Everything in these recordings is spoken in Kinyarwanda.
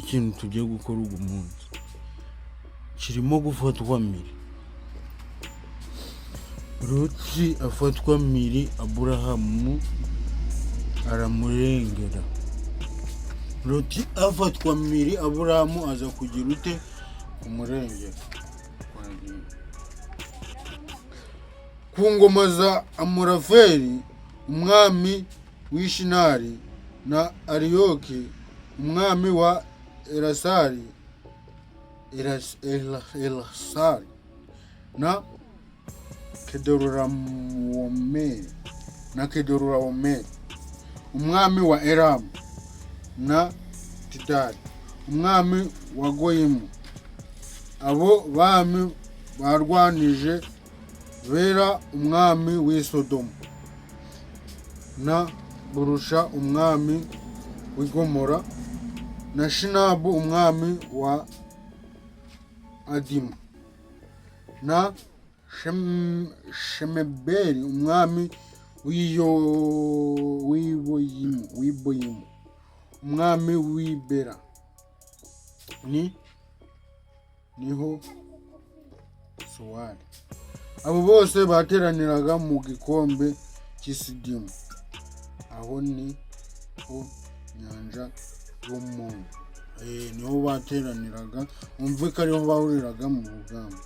ikintu tugiye gukora uyu munsi kirimo gufatwa mpiri. Loti afatwa mpiri, Aburahamu aramurengera. Loti afatwa mpiri, Aburahamu aza kugira ute? Kumurengera. Ku ngoma za Amurafeli umwami w'Ishinari na Ariyoki umwami wa Elasari na Kedorulawomeri umwami wa Elamu na Tidali umwami wa Goyimu. Abo bami barwanije Bera umwami w'i Sodomu na Burusha umwami w'i Gomora na Shinabu umwami wa Adimu na Shemeberi umwami w'iboyimu umwami w'Ibera. Niho Sowari. Abo bose bateraniraga mu gikombe cy'Isidimu. Aho ni ho nyanja y'umunyu. Niho bateraniraga, umve ko ariho bahuriraga mu rugamba.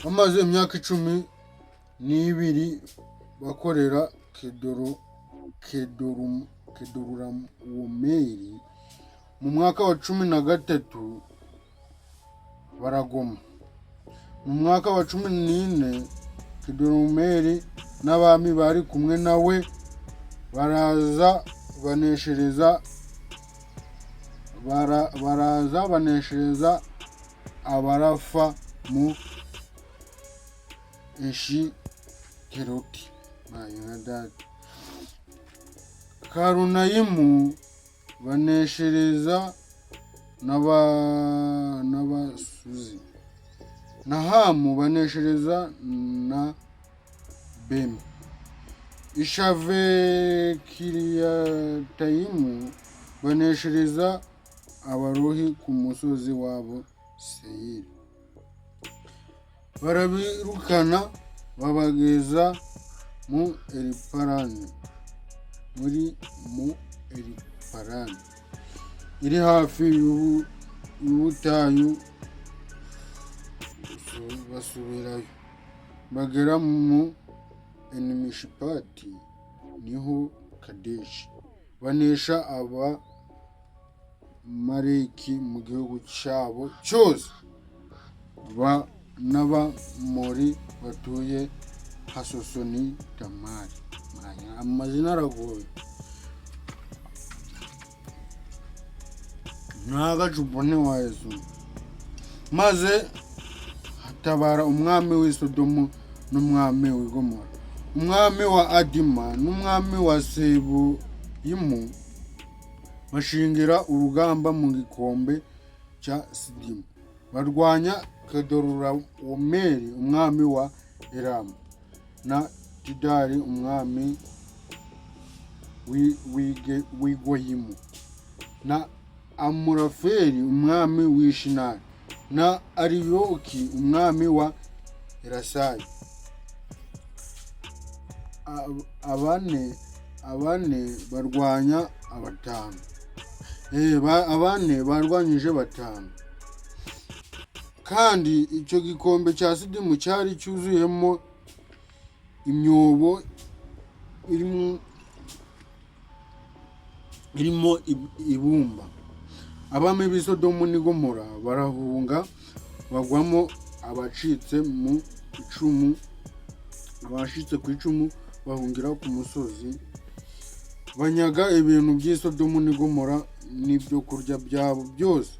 Bamaze imyaka 12 bakorera Kedorulawomeri. Mu mwaka wa 13 baragoma. Mu mwaka wa 14 Kedorulawomeri n'abami bari kumwe nawe baraza baneshereza Abarafa mu Eshiteroti Karunayimu baneshereza n'Abasuzi. Nahamu baneshereza na Bemi. Ishavekiriyatayimu baneshereza Abarohi ku musozi wabo Seyiri. Barabirukana babageza mu Eliparani iri hafi y'ubutayu. Basubirayo bagera mu Enimishipati, niho Kadeshi. Banesha Abamaleki mu gihugu cyabo cyose. N'Abamori batuye Hasosoni Tamari. Amazina aragoye. Ntagacupone wa Yesu. Maze hatabara umwami w'i Sodomu n'umwami w'i Gomora, umwami wa Adima n'umwami wa Seboyimu, bashingira urugamba mu gikombe cya Sidimu. Barwanya Kedorulawomeri umwami wa Elamu na Tidali umwami w'i Goyimu na Amurafeli umwami w'Ishinari na Ariyoki umwami wa Elasari. Abane barwanya abatanu. Abane barwanyije batanu. Kandi icyo gikombe cya Sidimu cyari cyuzuyemo imyobo irimo ibumba. Abami b'i Sodomu n'i Gomora barahunga bagwamo. Abashitse ku icumu bahungira ku musozi, banyaga ibintu by'i Sodomu n'i Gomora n'ibyo kurya byabo byose,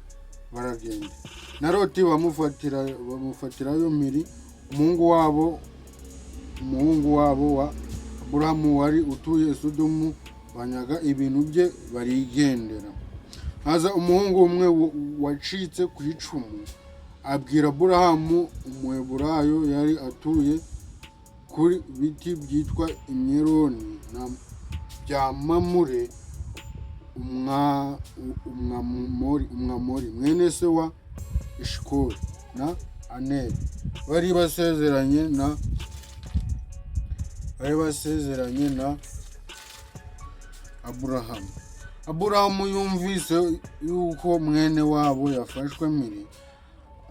baragenda. Na Loti bamufatirayo mpiri, umuhungu wabo wa Aburahamu wari utuye Sodomu, banyaga ibintu bye barigendera. Haza umuhungu umwe wacitse ku icumu, abwira Aburahamu Umuheburayo yari atuye kuri biti byitwa Imyeroni na bya Mamure, umwamori mwene se wa Eshikoli na Aneri bari basezeranye na Aburahamu yumvise yuko mwene wabo yafashwe mpiri,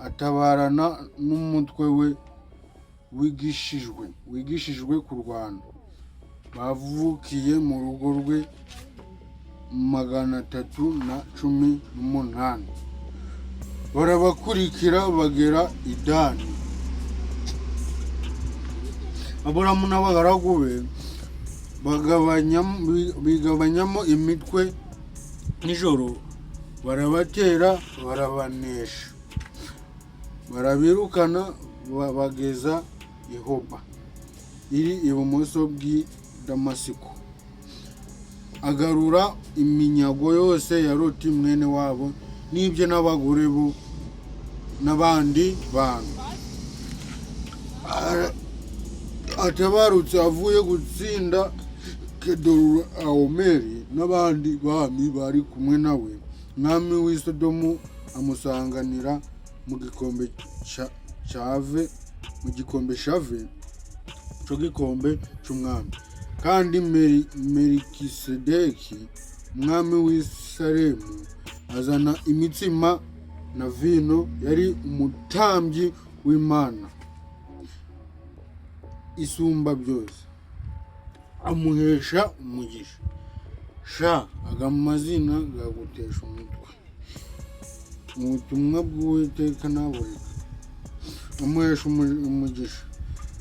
atabarana n'umutwe we wigishijwe kurwana. Bavukiye mu rugo rwe 318. Barabakurikira bagera i Dani. Aburahamu n'abagaragu be bigabanyamo imitwe nijoro, barabatera barabanesha, barabirukana bageza i Hoba iri ibumoso bw'i Damasiko. Agarura iminyago yose ya Loti mwene wabo n'ibye n'abagore bo n'abandi bantu. Atabarutse avuye gutsinda Kedorulaomeri n'abandi bami bari kumwe nawe, mwami w'i Sodomu amusanganira mu gikombe shave cyo gikombe cy'umwami. Kandi Melikisedeki umwami w'i Salemu azana imitsima na vino, yari umutambyi w'Imana isumba byose, amuhesha umugisha. Agamazina gagutesha umutwe mu butumwa bw'Uwiteka ntabureka, amuhesha umugisha.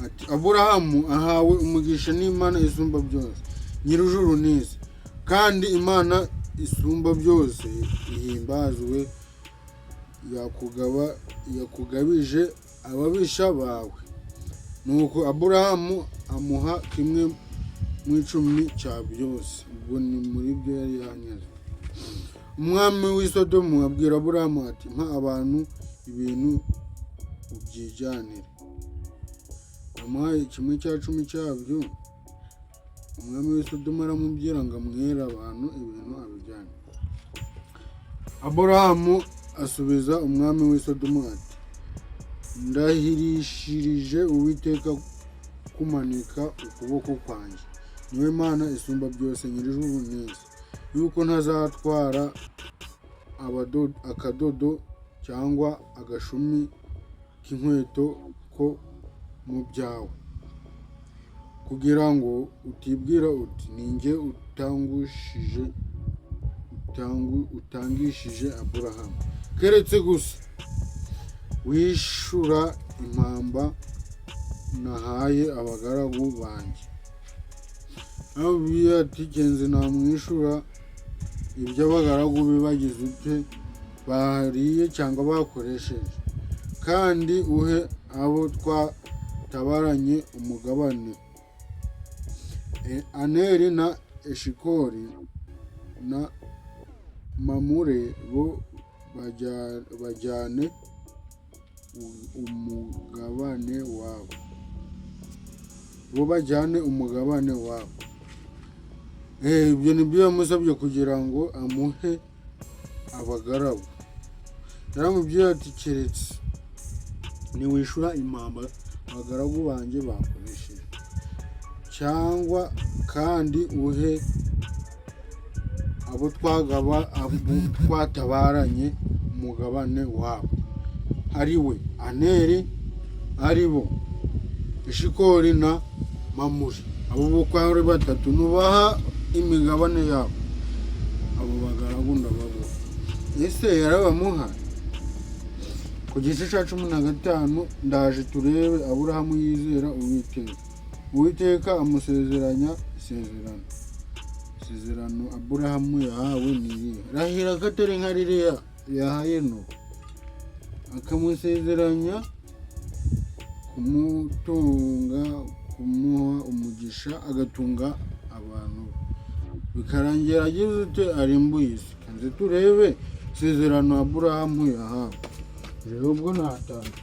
Ati Aburahamu ahawe umugisha n'Imana isumba byose, nyir'ijuru n'isi, kandi Imana isumba byose ihimbazwe, yakugabije ababisha bawe. Nuko Aburahamu amuha 1/10 cya byose. Ubwo ni muri byo yari yanyaze. Umwami w'i Sodomu abwira Aburahamu ati mpa abantu ibintu ubyijyanire. Amuhaye 1/10 cyabyo. Umwami w'i Sodomu aramubwira ngo amwere abantu ibintu abijyane. Aburahamu asubiza umwami w'i Sodomu ati ndahirishirije Uwiteka kumanika ukuboko kwanjye, niwe Mana isumba byose, nyir'ijuru n'isi, yuko ntazatwara akadodo cyangwa agashumi k'inkweto ko mu byawe, kugira ngo utibwira uti ninjye utangishije Aburahamu, keretse gusa wishura impamba nahaye abagaragu banjye. Abwiye ati kenze namwishura ibyo abagaragu be bagize ute bariye cyangwa bakoresheje, kandi uhe abo twatabaranye umugabane. Aneri na Eshikoli na Mamure bo bajyane umugabane wabo. Ibyo nibyo yamusabye kugira ngo amuhe abagaragu. Yaramubwiye ati keretse niwishura impamba abagaragu banjye bakoresheje, cyangwa kandi uhe abo twatabaranye umugabane wabo, ari we Aneri, ari bo Eshikoli na Mamure. Abo uko ari batatu nubaha imigabane yabo. Abo bagaragu ndababona. Ese yarabamuha. Ku gice cya 15 ndaje turebe Aburahamu yizera Uwiteka amusezeranya isezerano Aburahamu yahawe ni irihe? Rahira katari nka ririya yahaye no, akamusezeranya kumutunga, kumuha umugisha, agatunga abantu, bikarangira agize ute arimbuye isi. Kanze turebe isezerano Aburahamu yahawe. Rero ubwo natanga